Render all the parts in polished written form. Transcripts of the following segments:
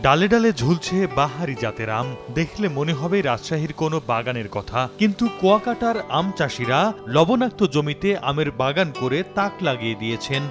ডালে ডালে ঝুলছে বাহারি জাতের আম। দেখলে মনে হবে রাজশাহীর কোনো বাগানের কথা, কিন্তু কুয়াকাটার আম চাষিরা লবণাক্ত জমিতে আমের বাগান করে তাক লাগিয়ে দিয়েছেন।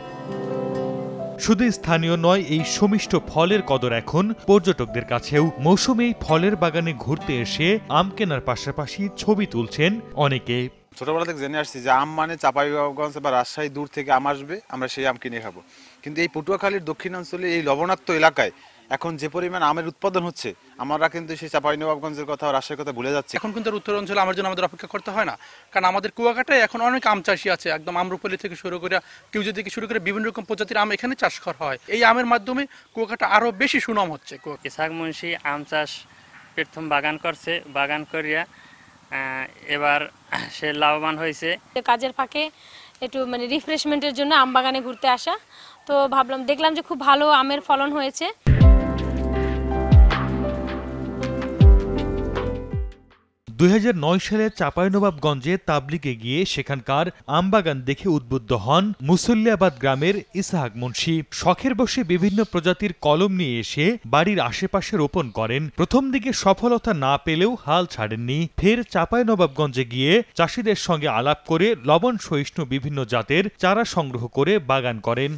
শুধু স্থানীয় নয়, এই সমিষ্ট ফলের কদর এখন পর্যটকদের কাছেও। মৌসুমে এই ফলের বাগানে ঘুরতে এসে আম কেনার পাশাপাশি ছবি তুলছেন অনেকে। ছোটবেলা থেকে জেনে আসছি যে আম মানে চাঁপাইনবাবগঞ্জ বা রাজশাহী দূর থেকে আম আসবে, আমরা সেই আম কিনে খাবো। কিন্তু এই পটুয়াখালীর দক্ষিণাঞ্চলে এই লবণাক্ত এলাকায় এখন যে পরিমাণ আমের উৎপাদন হচ্ছে, আমরা কিন্তু সেই চাঁপাইনবাবগঞ্জের কথা, রাজশাহীর কথা ভুলে যাচ্ছি। এখন কিন্তু উত্তর অঞ্চলে আমার জন্য আমাদের অপেক্ষা করতে হয় না, কারণ আমাদের কুয়াকাটায় এখন অনেক আম চাষি আছে, একদম আম্রপল্লী থেকে শুরু করে কেউজি থেকে শুরু করে বিভিন্ন রকম প্রজাতির আম এখানে চাষ করা হয়। এই আমের মাধ্যমে কুয়াকাটা আরো বেশি সুনাম হচ্ছে। ইসহাক মুন্সি আম চাষ প্রথম বাগান করছে, বাগান করিয়া এবার সে লাভবান হয়েছে। কাজের ফাঁকে একটু রিফ্রেশমেন্টের জন্য আম বাগানে ঘুরতে আসা, তো ভাবলাম, দেখলাম যে খুব ভালো আমের ফলন হয়েছে। 2009 সালে চাঁপাইনবাবগঞ্জে তাবলিগে গিয়ে সেখানকার আমবাগান দেখে উদ্বুদ্ধ হন মুসল্লিয়াবাদ গ্রামের ইসহাক মুন্সি। শখের বসে বিভিন্ন প্রজাতির কলম নিয়ে এসে বাড়ির আশেপাশে রোপণ করেন। প্রথম দিকে সফলতা না পেলেও হাল ছাড়েননি। ফের চাঁপাইনবাবগঞ্জে গিয়ে চাষিদের সঙ্গে আলাপ করে লবণ সহিষ্ণু বিভিন্ন জাতের চারা সংগ্রহ করে বাগান করেন।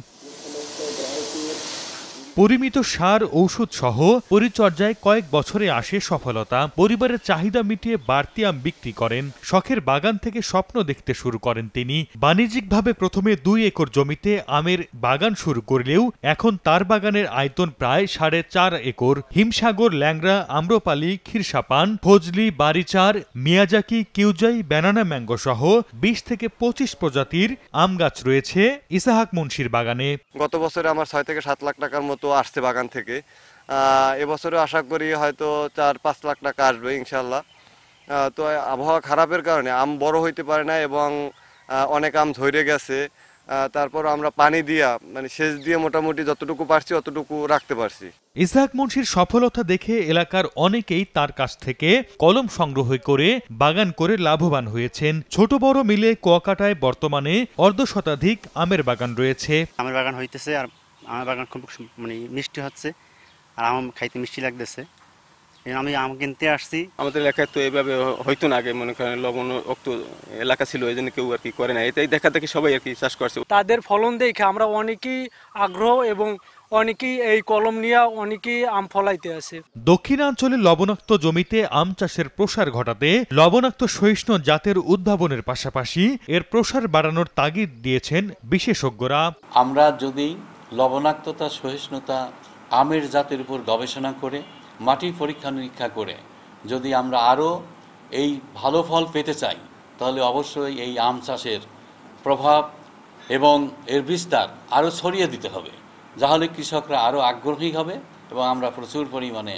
পরিমিত সার, ঔষধ সহ পরিচর্যায় কয়েক বছরে আসে সফলতা। পরিবারের চাহিদা মিটিয়ে বাড়তি আম বিক্রি করেন। শখের বাগান থেকে স্বপ্ন দেখতে শুরু করেন তিনি। বাণিজ্যিকভাবে প্রথমে 2 একর জমিতে আমের বাগান শুরু করলেও এখন তার বাগানের আয়তন প্রায় 4.5 একর। হিমসাগর, ল্যাংড়া, আম্রপালি, খিরসাপান, ফজলি, বারিচার, মিয়াজাকি, কিউজাই, ব্যানানা ম্যাঙ্গো সহ 20 থেকে 25 প্রজাতির আম গাছ রয়েছে ইসহাক মুন্সির বাগানে। গত বছরে আমার 6 থেকে 7 লাখ টাকার মতো আসছে বাগান থেকে। এবছরে আশা করি হয়তো 4-5 লাখ টাকা আসবে ইনশাল্লাহ। তো আবহাওয়া খারাপের কারণে আম বড় হইতে পারে না এবং অনেক আম ঝরে গেছে। তারপর আমরা পানি দিয়া সেচ দিয়ে মোটামুটি যতটুকু পারছি অতটুকু রাখতে পারছি। ইসহাক মুন্সির সফলতা দেখে এলাকার অনেকেই তার কাছ থেকে কলম সংগ্রহ করে বাগান করে লাভবান হয়েছেন। ছোট বড় মিলে কুয়াকাটায় বর্তমানে 1/2 আমের বাগান রয়েছে। আমের বাগান হইতেছে, আর আমের বাগান খুব মিষ্টি হচ্ছে, আর আম খাইতে মিষ্টি লাগতেছে। আমি আম কিনতে আসছি। আমাদের এলাকায় তো এইভাবে হইতো না আগে, মনে করেন লবণাক্ত এলাকা ছিল, এই জন্য কেউ আর কি করে না। এটাই দেখা দেখি সবাই আর কি চাষ করছে। তাদের ফলন দেখে আমরা অনেকেই আগ্রহ এবং অনেকেই এই কলম নিয়ে অনেকেই আম ফলাইতে আছে। দক্ষিণাঞ্চলে লবণাক্ত জমিতে আম চাষের প্রসার ঘটাতে লবণাক্ত সহিষ্ণু জাতের উদ্ভাবনের পাশাপাশি এর প্রসার বাড়ানোর তাগিদ দিয়েছেন বিশেষজ্ঞরা। আমরা যদি লবণাক্ততা সহিষ্ণুতা আমের জাতের উপর গবেষণা করে, মাটি পরীক্ষা নিরীক্ষা করে যদি আমরা আরও এই ভালো ফল পেতে চাই, তাহলে অবশ্যই এই আম চাষের প্রভাব এবং এর বিস্তার আরও ছড়িয়ে দিতে হবে। যাহলে কৃষকরা আরও আগ্রহী হবে এবং আমরা প্রচুর পরিমাণে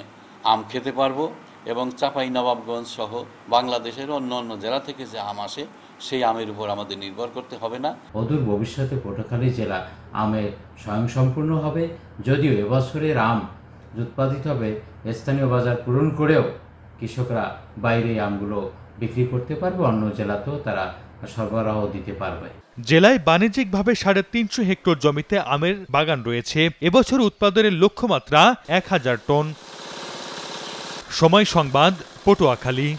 আম খেতে পারবো এবং চাঁপাইনবাবগঞ্জ সহ বাংলাদেশের অন্য অন্য জেলা থেকে যে আম আসে সেই আমের উপর আমাদের নির্ভর করতে হবে না। অদূর ভবিষ্যতে পটুয়াখালী জেলা আমে স্বয়ংসম্পূর্ণ হবে। যদিও এবছরের আম উৎপাদিত হবে স্থানীয় বাজার পূরণ করেও কৃষকরা বাইরে আমগুলো বিক্রি করতে পারবে, অন্য জেলাতেও তারা সরবরাহ দিতে পারবে। জেলায় বাণিজ্যিকভাবে 350 হেক্টর জমিতে আমের বাগান রয়েছে। এবছর উৎপাদনের লক্ষ্যমাত্রা 1000 টন। সময় সংবাদ, পটুয়াখালী।